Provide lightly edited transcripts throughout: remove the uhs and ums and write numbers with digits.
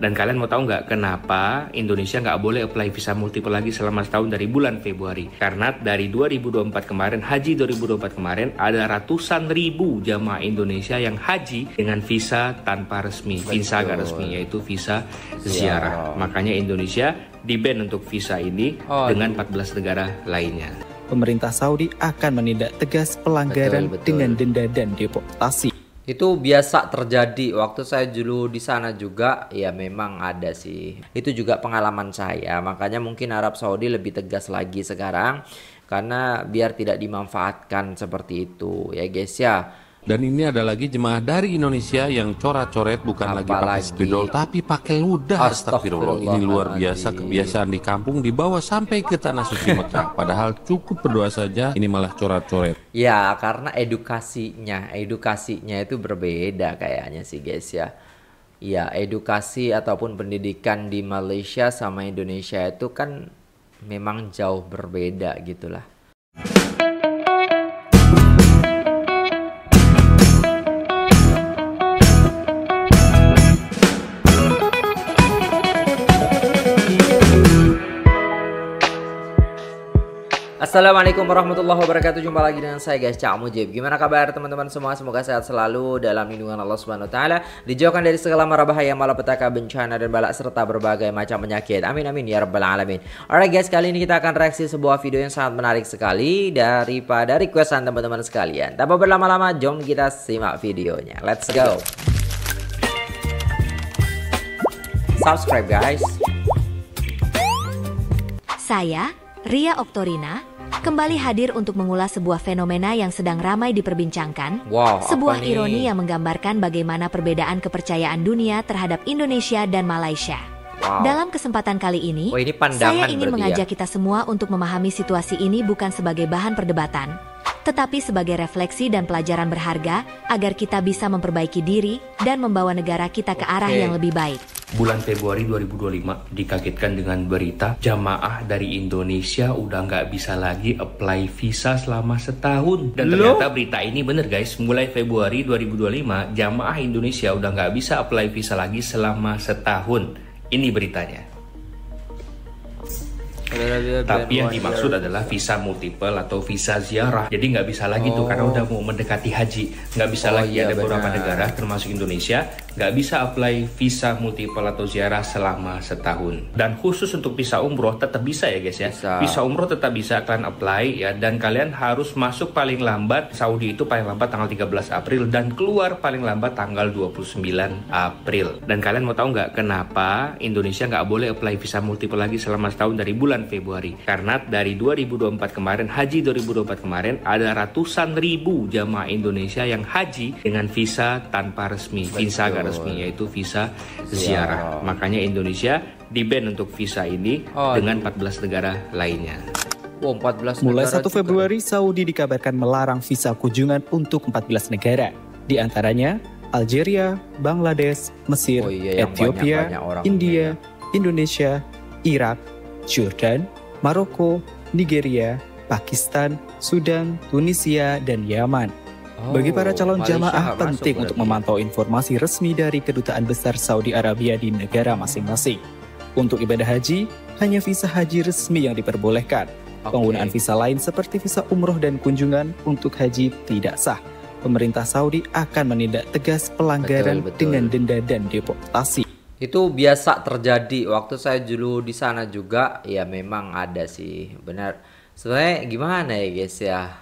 Dan kalian mau tahu nggak kenapa Indonesia nggak boleh apply visa multiple lagi selama setahun dari bulan Februari? Karena dari 2024 kemarin, haji 2024 kemarin, ada ratusan ribu jamaah Indonesia yang haji dengan visa tanpa resmi, visa nggak resmi, yaitu visa ziarah. Makanya Indonesia di-ban untuk visa ini dengan 14 negara lainnya. Pemerintah Saudi akan menindak tegas pelanggaran dengan denda dan deportasi. Itu biasa terjadi waktu saya dulu di sana juga, ya memang ada sih. Itu juga pengalaman saya, makanya mungkin Arab Saudi lebih tegas lagi sekarang karena biar tidak dimanfaatkan seperti itu ya guys ya. Dan ini ada lagi jemaah dari Indonesia yang coret-coret bukan lagi pakai spidol tapi pakai ludah. Astagfirullah, ini luar biasa, kebiasaan di kampung dibawa sampai ke tanah suci Mekah. Padahal cukup berdoa saja, ini malah coret-coret. Ya karena edukasinya itu berbeda kayaknya sih guys ya. Ya edukasi ataupun pendidikan di Malaysia sama Indonesia itu kan memang jauh berbeda gitulah. Assalamualaikum warahmatullahi wabarakatuh. Jumpa lagi dengan saya guys, Cak Mujib. Gimana kabar teman-teman semua? Semoga sehat selalu dalam lindungan Allah Subhanahu wa taala, dijauhkan dari segala mara bahaya, malapetaka, bencana dan balak serta berbagai macam penyakit. Amin amin ya rabbal alamin. Alright guys, kali ini kita akan reaksi sebuah video yang sangat menarik sekali daripada requestan teman-teman sekalian. Tanpa berlama-lama, jom kita simak videonya. Let's go. Subscribe guys. Saya Ria Oktorina kembali hadir untuk mengulas sebuah fenomena yang sedang ramai diperbincangkan. Sebuah ironi yang menggambarkan bagaimana perbedaan kepercayaan dunia terhadap Indonesia dan Malaysia. Dalam kesempatan kali ini, saya ingin mengajak kita semua untuk memahami situasi ini bukan sebagai bahan perdebatan, tetapi sebagai refleksi dan pelajaran berharga agar kita bisa memperbaiki diri dan membawa negara kita ke arah yang lebih baik. Bulan Februari 2025 dikagetkan dengan berita jamaah dari Indonesia udah nggak bisa lagi apply visa selama setahun. Dan ternyata berita ini bener guys, mulai Februari 2025 jamaah Indonesia udah nggak bisa apply visa lagi selama setahun. Ini beritanya. Tapi yang dimaksud adalah visa multiple atau visa ziarah. Jadi nggak bisa lagi tuh karena udah mau mendekati haji. Nggak bisa lagi ada beberapa negara termasuk Indonesia nggak bisa apply visa multiple atau ziarah selama setahun. Dan khusus untuk visa umroh tetap bisa ya guys ya. Visa umroh tetap bisa kalian apply ya. Dan kalian harus masuk paling lambat Saudi itu paling lambat tanggal 13 April dan keluar paling lambat tanggal 29 April. Dan kalian mau tahu nggak kenapa Indonesia nggak boleh apply visa multiple lagi selama setahun dari bulan Februari? Karena dari 2024 kemarin, haji 2024 kemarin, ada ratusan ribu jamaah Indonesia yang haji dengan visa tanpa resmi, visa nggak resmi, yaitu visa ziarah. Makanya Indonesia di-ban untuk visa ini dengan 14 negara lainnya. Mulai 1 Februari, Saudi dikabarkan melarang visa kunjungan untuk 14 negara. Di antaranya Algeria, Bangladesh, Mesir, Ethiopia, India, Indonesia, Irak, Jordan, Maroko, Nigeria, Pakistan, Sudan, Tunisia, dan Yaman. Bagi para calon jamaah penting untuk memantau informasi resmi dari Kedutaan Besar Saudi Arabia di negara masing-masing. Untuk ibadah haji, hanya visa haji resmi yang diperbolehkan. Penggunaan visa lain seperti visa umroh dan kunjungan untuk haji tidak sah. Pemerintah Saudi akan menindak tegas pelanggaran dengan denda dan deportasi. Itu biasa terjadi waktu saya dulu di sana juga, ya memang ada sih, benar. Sebenarnya gimana ya guys ya,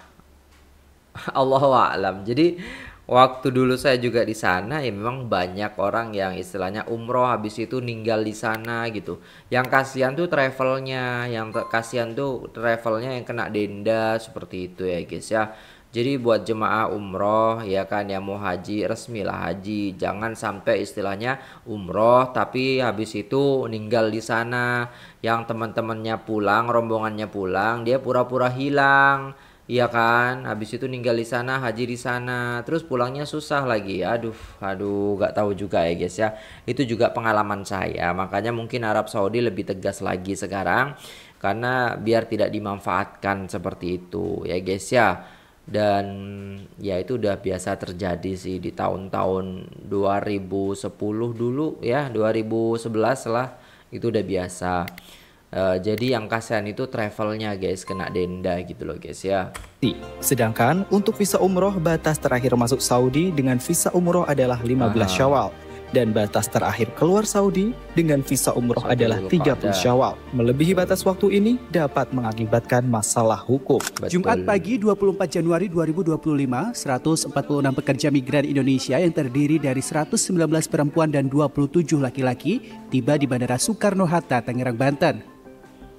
Allahu a'lam. Jadi waktu dulu saya juga di sana ya memang banyak orang yang istilahnya umroh habis itu ninggal di sana gitu. Yang kasihan tuh travelnya, yang yang kena denda seperti itu ya guys ya. Jadi buat jemaah umroh ya kan yang mau haji, resmilah haji. Jangan sampai istilahnya umroh tapi habis itu ninggal di sana. Yang teman-temannya pulang, rombongannya pulang, dia pura-pura hilang. Iya kan? Habis itu ninggal di sana, haji di sana. Terus pulangnya susah lagi. Aduh, gak tahu juga ya guys ya. Itu juga pengalaman saya. Makanya mungkin Arab Saudi lebih tegas lagi sekarang. Karena biar tidak dimanfaatkan seperti itu ya guys ya. Dan ya itu udah biasa terjadi sih di tahun-tahun 2010 dulu ya, 2011 lah, itu udah biasa. Jadi yang kasihan itu travelnya guys, kena denda gitu loh guys ya. Sedangkan untuk visa umroh, batas terakhir masuk Saudi dengan visa umroh adalah 15 Syawal. Dan batas terakhir keluar Saudi dengan visa umroh adalah 30 Syawal. Melebihi batas waktu ini dapat mengakibatkan masalah hukum. Jumat pagi 24 Januari 2025, 146 pekerja migran Indonesia yang terdiri dari 119 perempuan dan 27 laki-laki tiba di Bandara Soekarno-Hatta, Tangerang, Banten.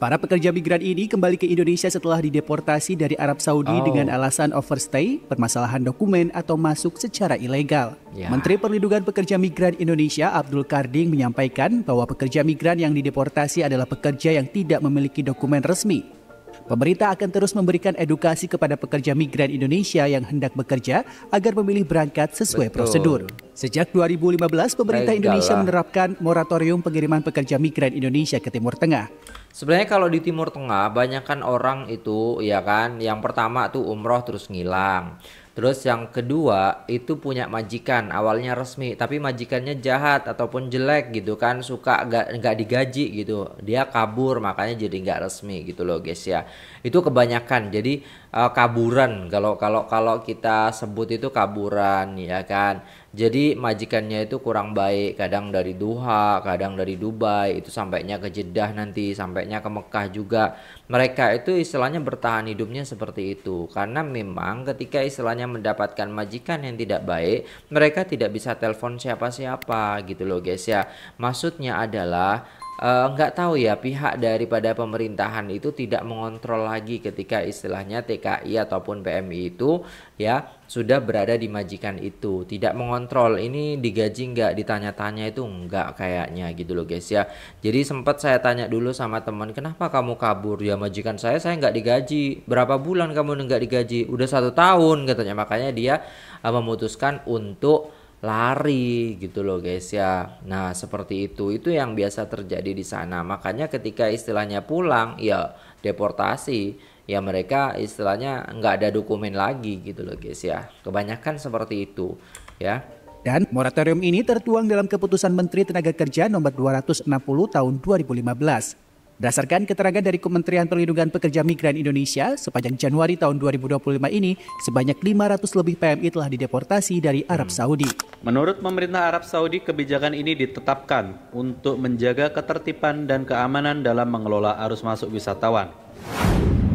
Para pekerja migran ini kembali ke Indonesia setelah dideportasi dari Arab Saudi dengan alasan overstay, permasalahan dokumen, atau masuk secara ilegal. Menteri Perlindungan Pekerja Migran Indonesia Abdul Karding menyampaikan bahwa pekerja migran yang dideportasi adalah pekerja yang tidak memiliki dokumen resmi. Pemerintah akan terus memberikan edukasi kepada pekerja migran Indonesia yang hendak bekerja agar memilih berangkat sesuai prosedur. Sejak 2015, pemerintah Indonesia menerapkan moratorium pengiriman pekerja migran Indonesia ke Timur Tengah. Sebenarnya kalau di Timur Tengah banyak kan orang itu ya kan, yang pertama tuh umroh terus ngilang. Terus yang kedua itu punya majikan awalnya resmi tapi majikannya jahat ataupun jelek gitu kan, suka nggak digaji gitu, dia kabur makanya jadi nggak resmi gitu loh guys ya. Itu kebanyakan jadi kaburan, kalau kita sebut itu kaburan ya kan. Jadi majikannya itu kurang baik, kadang dari Doha, kadang dari Dubai, itu sampainya ke Jeddah, nanti sampainya ke Mekah juga. Mereka itu istilahnya bertahan hidupnya seperti itu, karena memang ketika istilahnya mendapatkan majikan yang tidak baik, mereka tidak bisa telepon siapa-siapa gitu loh guys ya. Maksudnya adalah nggak tahu ya, pihak daripada pemerintahan itu tidak mengontrol lagi ketika istilahnya TKI ataupun PMI itu ya sudah berada di majikan itu, tidak mengontrol ini digaji nggak, ditanya-tanya itu nggak kayaknya gitu loh guys ya. Jadi sempat saya tanya dulu sama teman, kenapa kamu kabur? Ya majikan saya nggak digaji. Berapa bulan kamu nggak digaji? Udah 1 tahun katanya. Makanya dia memutuskan untuk lari gitu loh guys ya. Nah seperti itu yang biasa terjadi di sana. Makanya ketika istilahnya pulang ya deportasi, ya mereka istilahnya nggak ada dokumen lagi gitu loh guys ya. Kebanyakan seperti itu ya. Dan moratorium ini tertuang dalam keputusan Menteri Tenaga Kerja nomor 260 tahun 2015. Berdasarkan keterangan dari Kementerian Perlindungan Pekerja Migran Indonesia, sepanjang Januari tahun 2025 ini, sebanyak 500 lebih PMI telah dideportasi dari Arab Saudi. Menurut pemerintah Arab Saudi, kebijakan ini ditetapkan untuk menjaga ketertiban dan keamanan dalam mengelola arus masuk wisatawan.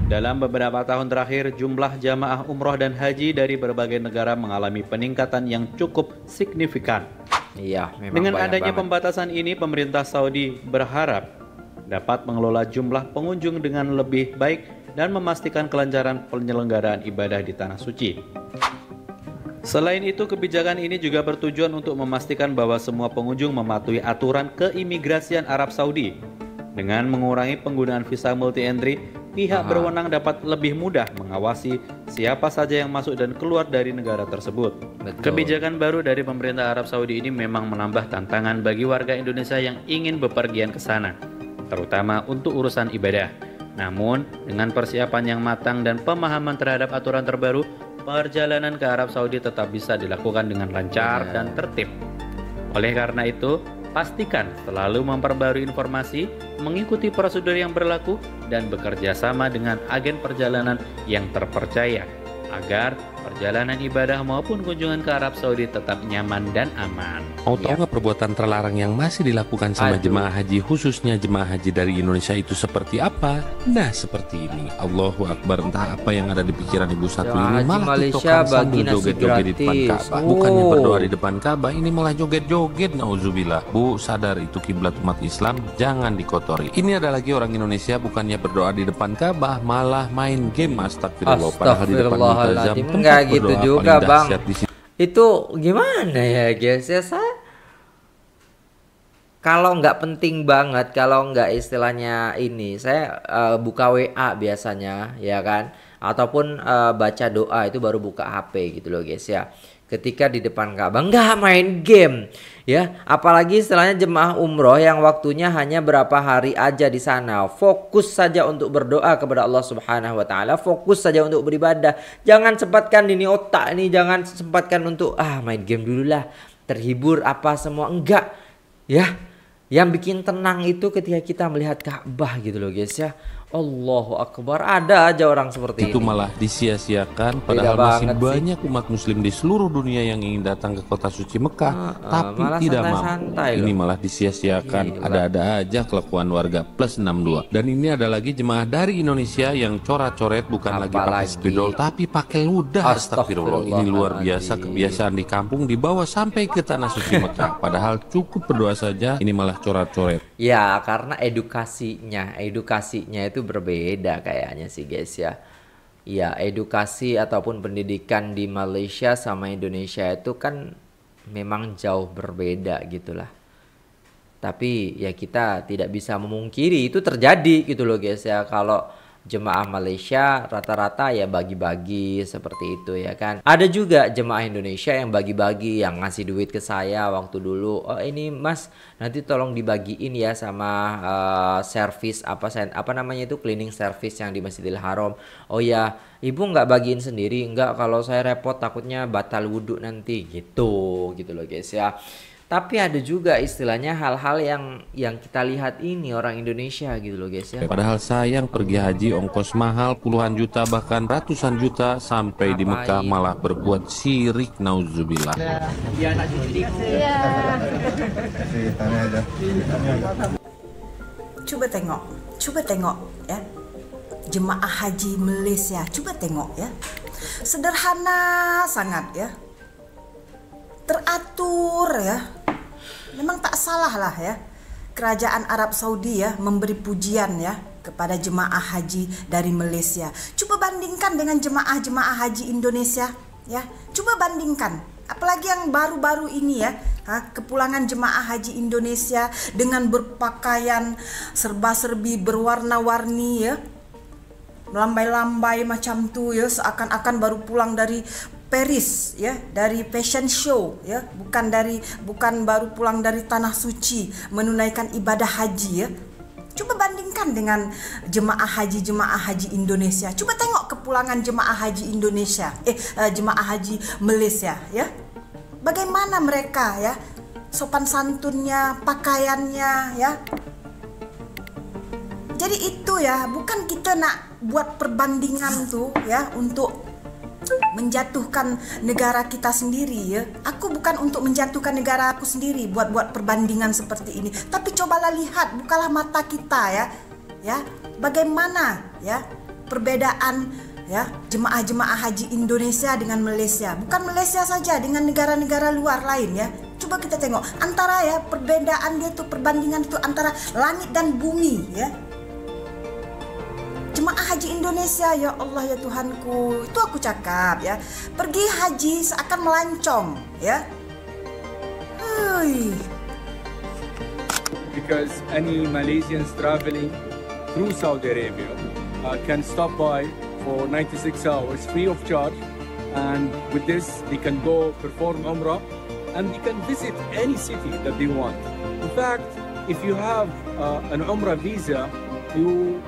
Dalam beberapa tahun terakhir, jumlah jamaah umroh dan haji dari berbagai negara mengalami peningkatan yang cukup signifikan. Iya, memang dengan adanya pembatasan ini, pemerintah Saudi berharap dapat mengelola jumlah pengunjung dengan lebih baik dan memastikan kelancaran penyelenggaraan ibadah di Tanah Suci. Selain itu, kebijakan ini juga bertujuan untuk memastikan bahwa semua pengunjung mematuhi aturan keimigrasian Arab Saudi. Dengan mengurangi penggunaan visa multi-entry, pihak berwenang dapat lebih mudah mengawasi siapa saja yang masuk dan keluar dari negara tersebut. Kebijakan baru dari pemerintah Arab Saudi ini memang menambah tantangan bagi warga Indonesia yang ingin bepergian ke sana, terutama untuk urusan ibadah. Namun, dengan persiapan yang matang dan pemahaman terhadap aturan terbaru, perjalanan ke Arab Saudi tetap bisa dilakukan dengan lancar dan tertib. Oleh karena itu, pastikan selalu memperbarui informasi, mengikuti prosedur yang berlaku, dan bekerja sama dengan agen perjalanan yang terpercaya, agar perjalanan ibadah maupun kunjungan ke Arab Saudi tetap nyaman dan aman. Mau tahu nggak perbuatan terlarang yang masih dilakukan sama jemaah haji, khususnya jemaah haji dari Indonesia itu seperti apa? Nah seperti ini. Allahu Akbar, entah apa yang ada di pikiran ibu satu ini, malah tiktokan sambil joget-joget di depan Ka'bah. Bukannya berdoa di depan Ka'bah, ini malah joget-joget. Nauzubillah. Bu, sadar itu kiblat umat Islam, jangan dikotori. Ini ada lagi orang Indonesia bukannya berdoa di depan Ka'bah, malah main game. Astagfirullah. Padahal di depan multazam enggak gitu juga bang. Itu gimana ya guys ya, saya kalau nggak penting banget, kalau nggak istilahnya ini, saya buka WA biasanya ya kan, ataupun baca doa itu baru buka HP gitu loh guys ya. ketika di depan Ka'bah, nggak main game ya. Apalagi istilahnya jemaah umroh yang waktunya hanya berapa hari aja di sana, fokus saja untuk berdoa kepada Allah Subhanahu wa taala, fokus saja untuk beribadah. Jangan sempatkan ini otak ini, jangan sempatkan untuk main game dulu lah, terhibur apa semua, enggak ya. Yang bikin tenang itu ketika kita melihat Ka'bah gitu loh guys ya. Allahu Akbar, ada aja orang seperti itu ini. malah disia-siakan, padahal masih banyak umat muslim di seluruh dunia yang ingin datang ke kota suci Mekah tapi tidak mampu. Ini malah disia-siakan. Ada-ada aja kelakuan warga plus 62. Dan ini ada lagi jemaah dari Indonesia yang coret-coret bukan lagi pakai spidol tapi pakai ludah. Astagfirullah, ini luar biasa. Kebiasaan di kampung dibawa sampai ke tanah suci Mekah, padahal cukup berdoa saja, ini malah coret-coret. Ya karena edukasinya itu berbeda kayaknya sih guys ya. Ya edukasi ataupun pendidikan di Malaysia sama Indonesia itu kan memang jauh berbeda gitulah. Tapi ya kita tidak bisa memungkiri itu terjadi gitu loh guys ya. Kalau jemaah Malaysia rata-rata ya bagi-bagi seperti itu ya kan. Ada juga jemaah Indonesia yang bagi-bagi, yang ngasih duit ke saya waktu dulu. Oh ini mas, nanti tolong dibagiin ya sama servis apa namanya itu, cleaning service yang di Masjidil Haram. Oh ya ibu nggak bagiin sendiri, nggak, kalau saya repot takutnya batal wudhu nanti gitu loh guys ya. Tapi ada juga istilahnya hal-hal yang kita lihat ini orang Indonesia gitu loh guys ya. Padahal sayang pergi haji ongkos mahal puluhan juta bahkan ratusan juta, sampai di Mekah malah berbuat syirik, nauzubillah. Coba tengok ya. Jemaah haji Malaysia, coba tengok ya. Sederhana sangat ya. Teratur ya. Memang tak salah lah ya. Kerajaan Arab Saudi ya memberi pujian ya kepada jemaah haji dari Malaysia. Coba bandingkan dengan jemaah haji Indonesia ya. Coba bandingkan. Apalagi yang baru-baru ini ya, kepulangan jemaah haji Indonesia dengan berpakaian serba-serbi berwarna-warni ya. Melambai-lambai macam tu ya, seakan-akan baru pulang dari Paris ya, dari fashion show ya, bukan baru pulang dari tanah suci menunaikan ibadah haji ya. Coba bandingkan dengan jemaah haji Indonesia. Coba tengok kepulangan jemaah haji Indonesia, jemaah haji Malaysia ya. Bagaimana mereka ya, sopan santunnya, pakaiannya ya. Jadi itu ya, bukan kita nak buat perbandingan tuh ya untuk menjatuhkan negara kita sendiri ya. Aku bukan untuk menjatuhkan negara aku sendiri buat perbandingan seperti ini. Tapi cobalah lihat, bukalah mata kita ya. Bagaimana ya perbedaan ya jemaah haji Indonesia dengan Malaysia. Bukan Malaysia saja, dengan negara-negara luar lain ya. Coba kita tengok antara ya perbedaan dia tuh, perbandingan itu antara langit dan bumi ya. Jemaah haji Indonesia, ya Allah ya Tuhanku, itu aku cakap ya, pergi haji seakan melancong ya. Because any Malaysians traveling through Saudi Arabia can stop by for 96 hours free of charge, and with this they can go perform Umrah and they can visit any city that they want. In fact, if you have an Umrah visa, you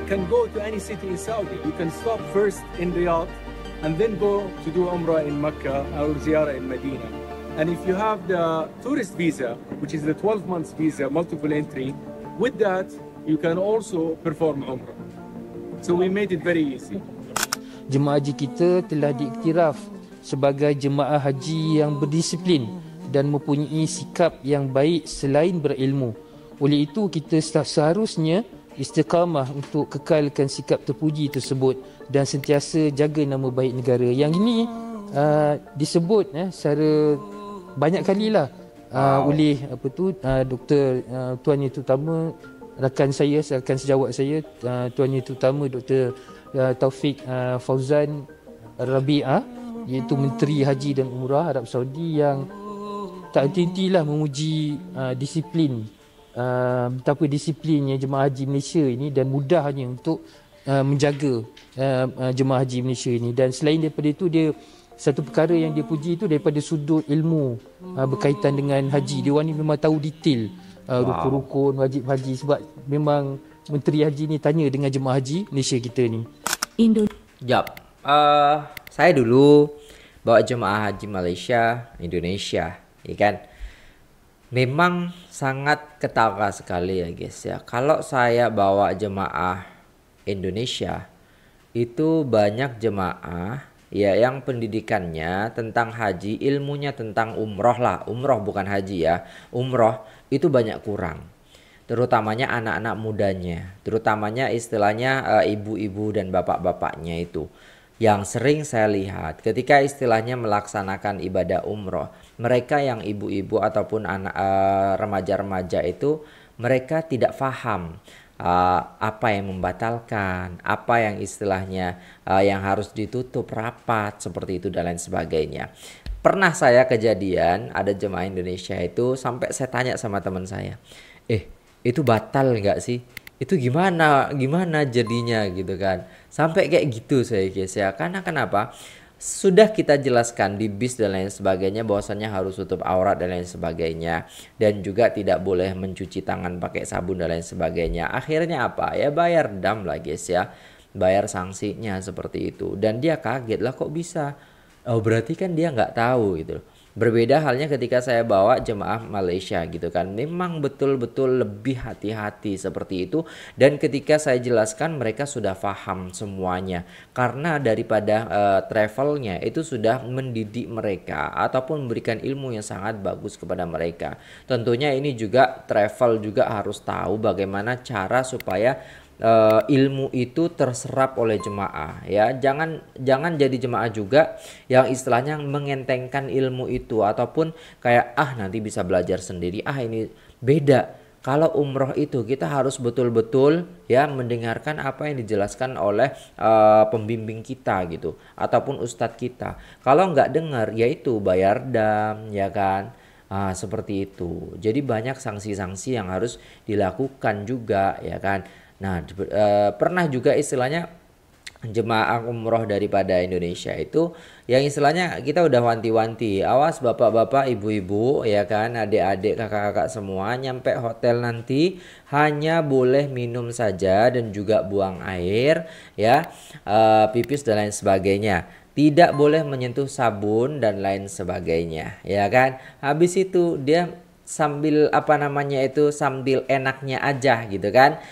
can go to any city in Saudi. You can stop first in Riyadh and then go to do Umrah in Mecca or Ziyarah in Medina. And if you have the tourist visa, which is the 12 months visa, multiple entry, with that, you can also perform Umrah. So we made it very easy. Jemaah haji kita telah diiktiraf sebagai jemaah haji yang berdisiplin dan mempunyai sikap yang baik selain berilmu. Oleh itu, kita seharusnya istiqamah untuk kekalkan sikap terpuji tersebut dan sentiasa jaga nama baik negara. Yang ini disebut secara banyak kalilah oleh Dr. Tuan Yang Terutama rakan saya, rakan sejawat saya, Tuan Yang Terutama Dr. Taufik Fauzan Rabi'ah, iaitu Menteri Haji dan Umrah Arab Saudi, yang tak henti-hentilah memuji disiplin betapa disiplinnya jemaah haji Malaysia ini dan mudahnya untuk menjaga jemaah haji Malaysia ini. Dan selain daripada itu, dia satu perkara yang dia puji itu daripada sudut ilmu berkaitan dengan haji. Dia ni memang tahu detail rukun-rukun wajib haji, sebab memang Menteri Haji ni tanya dengan jemaah haji Malaysia kita ni. Saya dulu bawa jemaah haji Malaysia, Indonesia, ya kan? Memang sangat ketara sekali ya guys ya. Kalau saya bawa jemaah Indonesia, itu banyak jemaah ya yang pendidikannya tentang haji, ilmunya tentang umroh lah. Umroh bukan haji ya. Umroh itu banyak kurang. Terutamanya anak-anak mudanya, terutamanya istilahnya ibu-ibu dan bapak-bapaknya itu. Yang sering saya lihat ketika istilahnya melaksanakan ibadah umroh, mereka yang ibu-ibu ataupun anak remaja-remaja itu mereka tidak paham apa yang membatalkan, apa yang istilahnya yang harus ditutup rapat seperti itu dan lain sebagainya. Pernah saya kejadian ada jemaah Indonesia itu sampai saya tanya sama teman saya, itu batal nggak sih? Itu gimana jadinya gitu kan, sampai kayak gitu saya guys ya. Karena kenapa, sudah kita jelaskan di bis dan lain sebagainya bahwasannya harus tutup aurat dan lain sebagainya, dan juga tidak boleh mencuci tangan pakai sabun dan lain sebagainya. Akhirnya apa ya, bayar dam lah guys ya, bayar sanksinya seperti itu. Dan dia kaget lah, kok bisa, oh berarti kan dia nggak tahu gitu loh. Berbeda halnya ketika saya bawa jemaah Malaysia gitu kan, memang betul-betul lebih hati-hati seperti itu. Dan ketika saya jelaskan mereka sudah paham semuanya, karena daripada travelnya itu sudah mendidik mereka ataupun memberikan ilmu yang sangat bagus kepada mereka. Tentunya ini juga travel juga harus tahu bagaimana cara supaya ilmu itu terserap oleh jemaah ya. Jangan jadi jemaah juga yang istilahnya mengentengkan ilmu itu ataupun kayak nanti bisa belajar sendiri, ini beda. Kalau umroh itu kita harus betul-betul ya mendengarkan apa yang dijelaskan oleh pembimbing kita gitu ataupun ustadz kita. Kalau nggak dengar yaitu bayar dam ya kan. Seperti itu. Jadi banyak sanksi-sanksi yang harus dilakukan juga ya kan. Nah, pernah juga istilahnya jemaah umroh daripada Indonesia itu yang istilahnya kita udah wanti-wanti, awas bapak-bapak, ibu-ibu ya kan, adik-adik, kakak-kakak semua, nyampe hotel nanti hanya boleh minum saja dan juga buang air ya, pipis dan lain sebagainya. Tidak boleh menyentuh sabun dan lain sebagainya ya kan. Habis itu dia sambil sambil enaknya aja gitu kan.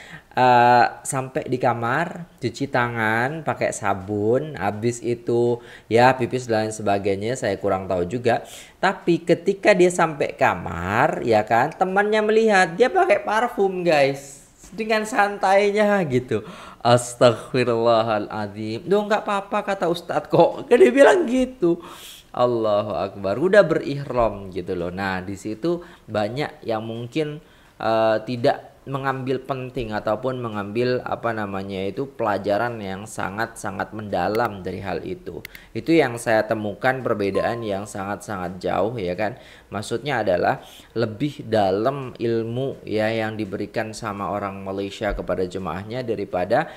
Sampai di kamar cuci tangan pakai sabun, habis itu ya pipis dan lain sebagainya, saya kurang tahu juga. Tapi ketika dia sampai kamar ya kan, temannya melihat dia pakai parfum guys, dengan santainya gitu. Astagfirullahaladzim. Duh nggak apa-apa kata ustadz kok, dia bilang gitu. Allahu Akbar, udah berihram gitu loh. Nah di situ banyak yang mungkin tidak mengambil penting ataupun mengambil pelajaran yang sangat-sangat mendalam dari hal itu. Itu yang saya temukan perbedaan yang sangat-sangat jauh ya kan. Maksudnya adalah lebih dalam ilmu ya yang diberikan sama orang Malaysia kepada jemaahnya daripada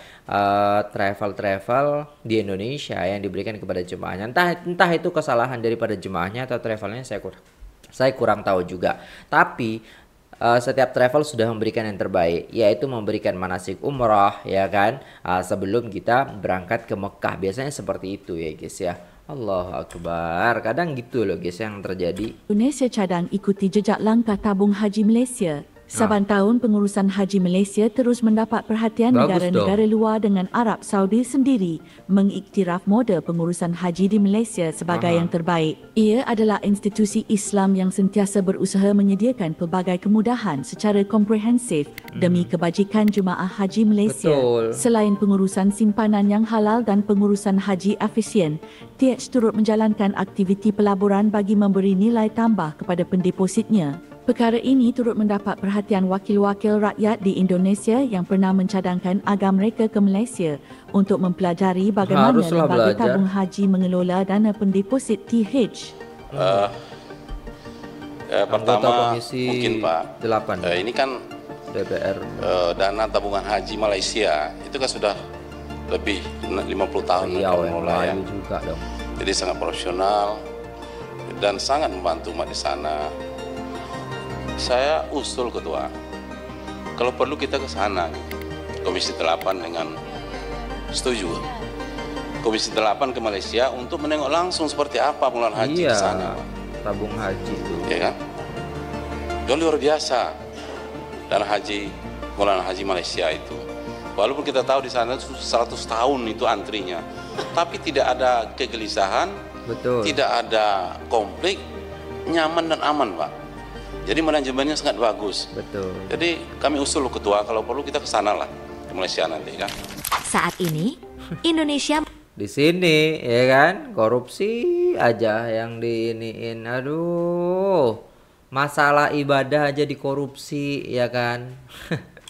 travel di Indonesia yang diberikan kepada jemaahnya. Entah itu kesalahan daripada jemaahnya atau travelnya, saya kurang tahu juga. Tapi setiap travel sudah memberikan yang terbaik, yaitu memberikan manasik umrah ya kan, sebelum kita berangkat ke Mekah. Biasanya seperti itu ya guys ya. Allahu Akbar. Kadang gitu loh guys yang terjadi. Indonesia cadang ikuti jejak langkah tabung haji Malaysia. Saban tahun pengurusan haji Malaysia terus mendapat perhatian negara-negara luar dengan Arab Saudi sendiri mengiktiraf model pengurusan haji di Malaysia sebagai yang terbaik. Ia adalah institusi Islam yang sentiasa berusaha menyediakan pelbagai kemudahan secara komprehensif demi kebajikan jemaah haji Malaysia. Selain pengurusan simpanan yang halal dan pengurusan haji efisien, TH turut menjalankan aktiviti pelaburan bagi memberi nilai tambah kepada pendepositnya. Perkara ini turut mendapat perhatian wakil-wakil rakyat di Indonesia yang pernah mencadangkan agam mereka ke Malaysia untuk mempelajari bagaimana lembaga tabung haji mengelola dana pendeposit TH. Pertama mungkin Pak, ini kan DPR dana tabungan haji Malaysia itu kan sudah lebih 50 tahun mengelola ya. Juga dong. Jadi sangat profesional dan sangat membantu umat di sana. Saya usul ketua, kalau perlu kita ke sana, Komisi 8 dengan setuju. Komisi 8 ke Malaysia untuk menengok langsung seperti apa pengelolaan haji di sana. Tabung haji itu. Ya kan? Dan luar biasa. Dan pengelolaan haji Malaysia itu. Walaupun kita tahu di sana 100 tahun itu antrinya, tapi tidak ada kegelisahan, tidak ada konflik, nyaman dan aman, Pak. Jadi manajemennya sangat bagus. Betul. Jadi kami usul ketua, kalau perlu kita ke sana lah, ke Malaysia nanti kan. Saat ini Indonesia di sini ya kan, korupsi aja yang diiniin. Aduh, masalah ibadah aja dikorupsi ya kan.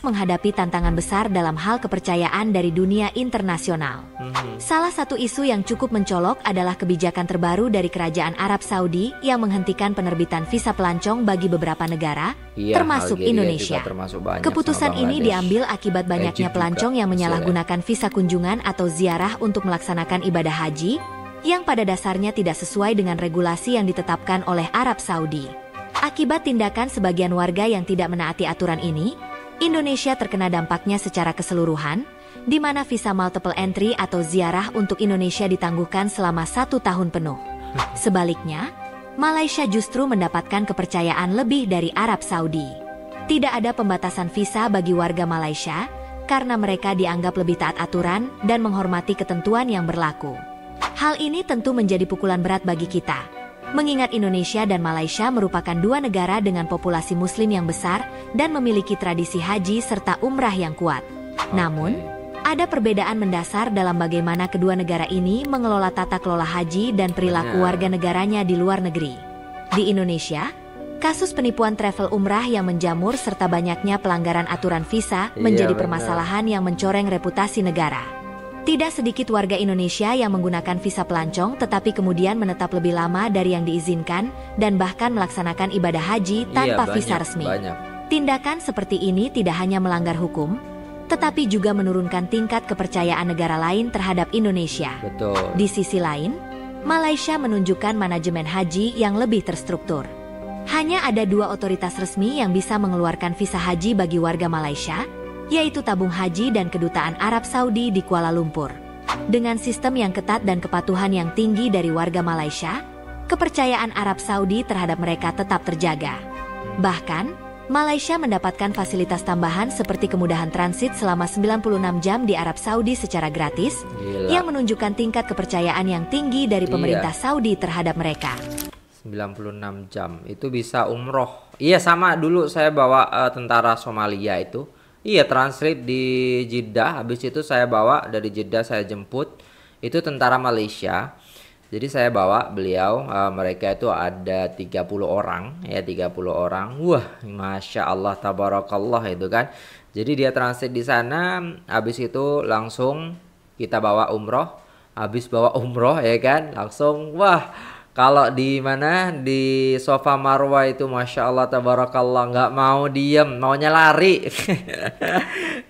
menghadapi tantangan besar dalam hal kepercayaan dari dunia internasional. Salah satu isu yang cukup mencolok adalah kebijakan terbaru dari Kerajaan Arab Saudi yang menghentikan penerbitan visa pelancong bagi beberapa negara, termasuk Indonesia. Keputusan ini diambil akibat banyaknya pelancong yang menyalahgunakan visa kunjungan atau ziarah untuk melaksanakan ibadah haji, yang pada dasarnya tidak sesuai dengan regulasi yang ditetapkan oleh Arab Saudi. Akibat tindakan sebagian warga yang tidak menaati aturan ini, Indonesia terkena dampaknya secara keseluruhan, di mana visa multiple entry atau ziarah untuk Indonesia ditangguhkan selama 1 tahun penuh. Sebaliknya, Malaysia justru mendapatkan kepercayaan lebih dari Arab Saudi. Tidak ada pembatasan visa bagi warga Malaysia, karena mereka dianggap lebih taat aturan dan menghormati ketentuan yang berlaku. Hal ini tentu menjadi pukulan berat bagi kita, mengingat Indonesia dan Malaysia merupakan dua negara dengan populasi muslim yang besar dan memiliki tradisi haji serta umrah yang kuat. Namun, ada perbedaan mendasar dalam bagaimana kedua negara ini mengelola tata kelola haji dan perilaku warga negaranya di luar negeri. Di Indonesia, kasus penipuan travel umrah yang menjamur serta banyaknya pelanggaran aturan visa menjadi permasalahan yang mencoreng reputasi negara. Tidak sedikit warga Indonesia yang menggunakan visa pelancong tetapi kemudian menetap lebih lama dari yang diizinkan dan bahkan melaksanakan ibadah haji tanpa visa resmi. Tindakan seperti ini tidak hanya melanggar hukum, tetapi juga menurunkan tingkat kepercayaan negara lain terhadap Indonesia. Di sisi lain, Malaysia menunjukkan manajemen haji yang lebih terstruktur. Hanya ada 2 otoritas resmi yang bisa mengeluarkan visa haji bagi warga Malaysia, yaitu Tabung Haji dan Kedutaan Arab Saudi di Kuala Lumpur. Dengan sistem yang ketat dan kepatuhan yang tinggi dari warga Malaysia, kepercayaan Arab Saudi terhadap mereka tetap terjaga. Bahkan, Malaysia mendapatkan fasilitas tambahan seperti kemudahan transit selama 96 jam di Arab Saudi secara gratis, yang menunjukkan tingkat kepercayaan yang tinggi dari pemerintah Saudi terhadap mereka. 96 jam, itu bisa umroh. Iya, sama dulu saya bawa tentara Somalia itu. Iya, transit di Jeddah, habis itu saya bawa dari Jeddah, saya jemput. Itu tentara Malaysia. Jadi saya bawa beliau, mereka itu ada 30 orang, ya 30 orang. Wah, Masya Allah, tabarakallah itu kan. Jadi dia transit di sana, habis itu langsung kita bawa umroh. Habis bawa umroh ya kan, langsung wah. Kalau di mana di Safa Marwah itu Masya Allah tabarakallah, nggak mau diem, maunya lari.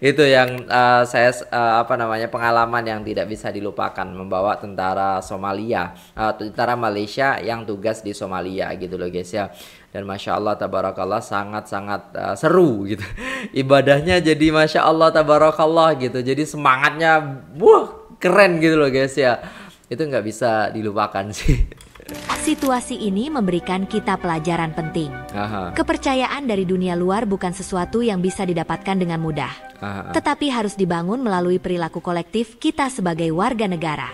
Itu yang saya pengalaman yang tidak bisa dilupakan, membawa tentara Somalia, tentara Malaysia yang tugas di Somalia gitu loh guys ya. Dan Masya Allah tabarakallah sangat-sangat seru gitu. Ibadahnya jadi Masya Allah tabarakallah gitu. Jadi semangatnya keren gitu loh guys ya. Itu nggak bisa dilupakan sih. Situasi ini memberikan kita pelajaran penting. Kepercayaan dari dunia luar bukan sesuatu yang bisa didapatkan dengan mudah, tetapi harus dibangun melalui perilaku kolektif kita sebagai warga negara.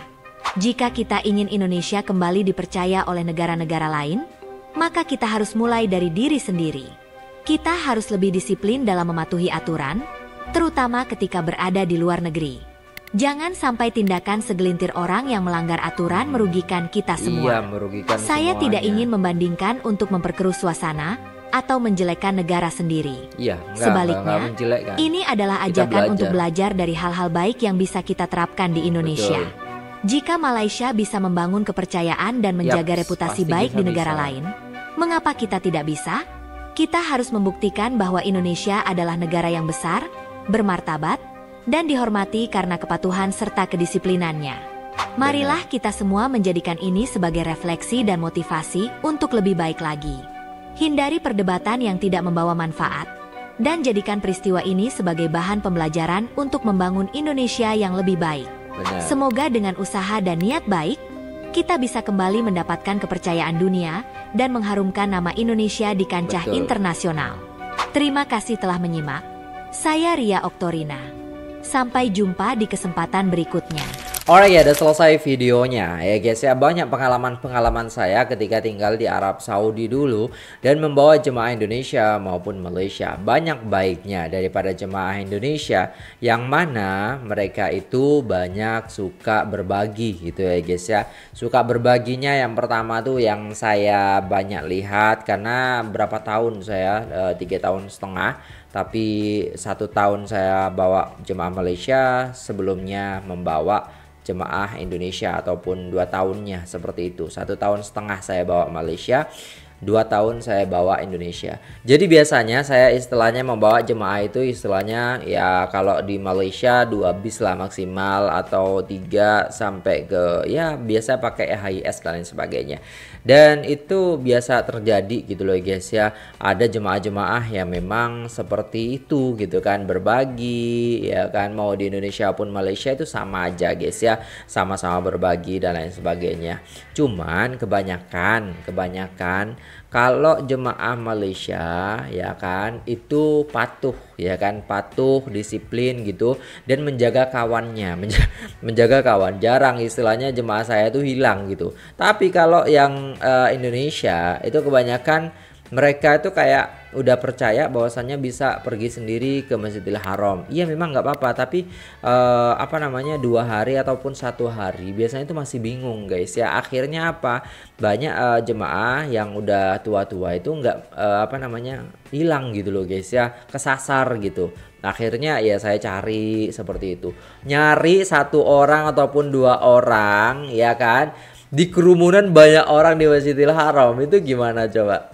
Jika kita ingin Indonesia kembali dipercaya oleh negara-negara lain, maka kita harus mulai dari diri sendiri. Kita harus lebih disiplin dalam mematuhi aturan, terutama ketika berada di luar negeri. Jangan sampai tindakan segelintir orang yang melanggar aturan merugikan kita semua. Saya tidak ingin membandingkan untuk memperkeruh suasana atau menjelekkan negara sendiri. Sebaliknya, ini adalah ajakan untuk belajar dari hal-hal baik yang bisa kita terapkan di Indonesia. Jika Malaysia bisa membangun kepercayaan dan menjaga reputasi baik di negara lain, mengapa kita tidak bisa? Kita harus membuktikan bahwa Indonesia adalah negara yang besar, bermartabat, dan dihormati karena kepatuhan serta kedisiplinannya. Marilah kita semua menjadikan ini sebagai refleksi dan motivasi untuk lebih baik lagi. Hindari perdebatan yang tidak membawa manfaat, dan jadikan peristiwa ini sebagai bahan pembelajaran untuk membangun Indonesia yang lebih baik. Benar. Semoga dengan usaha dan niat baik, kita bisa kembali mendapatkan kepercayaan dunia dan mengharumkan nama Indonesia di kancah internasional. Terima kasih telah menyimak. Saya Ria Oktorina. Sampai jumpa di kesempatan berikutnya. Alright ya, udah selesai videonya ya guys ya. Banyak pengalaman saya ketika tinggal di Arab Saudi dulu dan membawa jemaah Indonesia maupun Malaysia. Banyak baiknya daripada jemaah Indonesia yang mana mereka itu banyak suka berbagi gitu ya guys ya. Suka berbaginya yang pertama tuh yang saya banyak lihat, karena berapa tahun saya 3,5 tahun, tapi 1 tahun saya bawa jemaah Malaysia, sebelumnya membawa jemaah Indonesia, ataupun 2 tahunnya seperti itu. 1,5 tahun saya bawa Malaysia, 2 tahun saya bawa Indonesia. Jadi biasanya saya istilahnya membawa jemaah itu istilahnya ya kalau di Malaysia 2 bis lah maksimal, atau 3 sampai ke ya biasa pakai HIS dan lain sebagainya. Dan itu biasa terjadi gitu loh guys ya. Ada jemaah-jemaah yang memang seperti itu gitu kan, berbagi ya kan, mau di Indonesia pun Malaysia itu sama aja guys ya, sama-sama berbagi dan lain sebagainya. Cuman kebanyakan kalau jemaah Malaysia ya kan itu patuh ya kan, patuh, disiplin gitu, dan menjaga kawannya, menjaga kawan. Jarang istilahnya jemaah saya itu hilang gitu. Tapi kalau yang Indonesia itu kebanyakan mereka itu kayak udah percaya bahwasannya bisa pergi sendiri ke Masjidil Haram. Iya memang nggak apa-apa, tapi 2 hari ataupun 1 hari biasanya itu masih bingung guys ya. Akhirnya apa? Banyak jemaah yang udah tua-tua itu nggak hilang gitu loh guys ya, kesasar gitu. Akhirnya ya saya cari seperti itu, nyari 1 orang ataupun 2 orang ya kan, di kerumunan banyak orang di Masjidil Haram, itu gimana coba?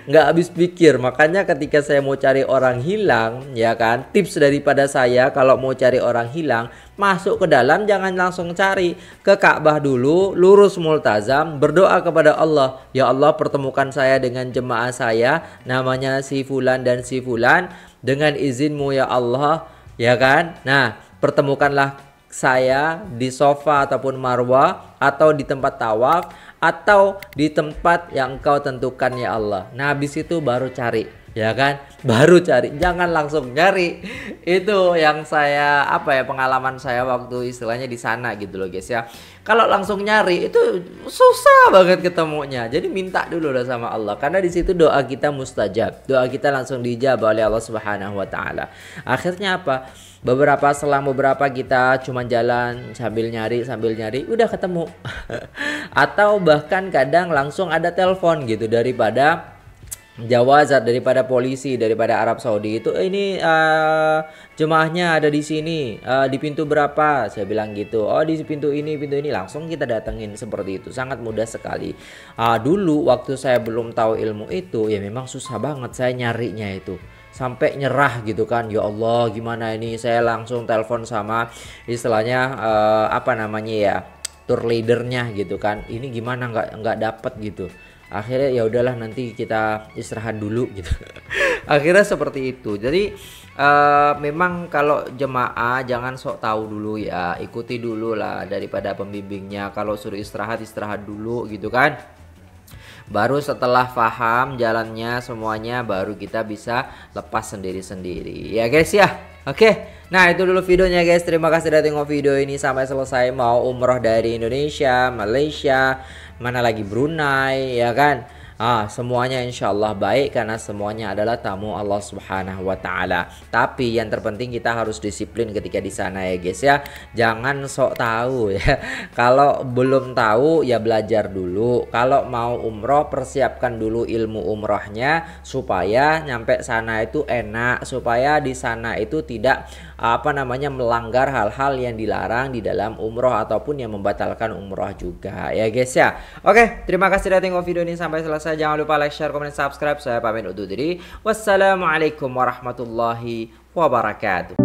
Nggak habis pikir. Makanya ketika saya mau cari orang hilang ya kan, tips daripada saya kalau mau cari orang hilang, masuk ke dalam jangan langsung cari, ke Ka'bah dulu, lurus multazam, berdoa kepada Allah, ya Allah pertemukan saya dengan jemaah saya namanya si fulan dan si fulan, dengan izinmu ya Allah ya kan. Nah pertemukanlah saya di sofa ataupun marwah, atau di tempat tawaf, atau di tempat yang engkau tentukan ya Allah. Nah habis itu baru cari ya kan, baru cari, jangan langsung nyari. Itu yang saya pengalaman saya waktu istilahnya di sana gitu loh guys ya. Kalau langsung nyari itu susah banget ketemunya. Jadi minta dulu lah sama Allah, karena di situ doa kita mustajab, doa kita langsung dijabah oleh Allah Subhanahu wa taala. Akhirnya apa? Selang beberapa kita cuma jalan sambil nyari udah ketemu. Atau bahkan kadang langsung ada telepon gitu daripada jawazat, daripada polisi, daripada Arab Saudi itu, ini jemaahnya ada di sini, di pintu berapa, saya bilang gitu. Oh di pintu ini, langsung kita datengin seperti itu, sangat mudah sekali. Dulu waktu saya belum tahu ilmu itu ya memang susah banget saya nyarinya itu, sampai nyerah gitu kan. Ya Allah gimana ini, saya langsung telepon sama istilahnya tour leadernya gitu kan, ini gimana nggak dapet gitu. Akhirnya ya udahlah nanti kita istirahat dulu gitu. Akhirnya seperti itu. Jadi memang kalau jemaah jangan sok tahu dulu ya, ikuti dulu lah daripada pembimbingnya. Kalau suruh istirahat dulu gitu kan. Baru setelah paham jalannya semuanya, baru kita bisa lepas sendiri-sendiri ya guys ya. Oke, nah itu dulu videonya guys. Terima kasih udah tengok video ini sampai selesai. Mau umroh dari Indonesia, Malaysia, mana lagi Brunei ya kan. Semuanya insya Allah baik, karena semuanya adalah tamu Allah Subhanahu wa taala. Tapi yang terpenting kita harus disiplin ketika di sana ya guys ya. Jangan sok tahu ya. Kalau belum tahu ya belajar dulu. Kalau mau umroh persiapkan dulu ilmu umrohnya supaya nyampe sana itu enak, supaya di sana itu tidak melanggar hal-hal yang dilarang di dalam umroh ataupun yang membatalkan umroh juga ya guys ya. Oke, terima kasih sudah tengok video ini sampai selesai. Jangan lupa like, share, komen, subscribe. Saya pamit undur diri. Wassalamualaikum warahmatullahi wabarakatuh.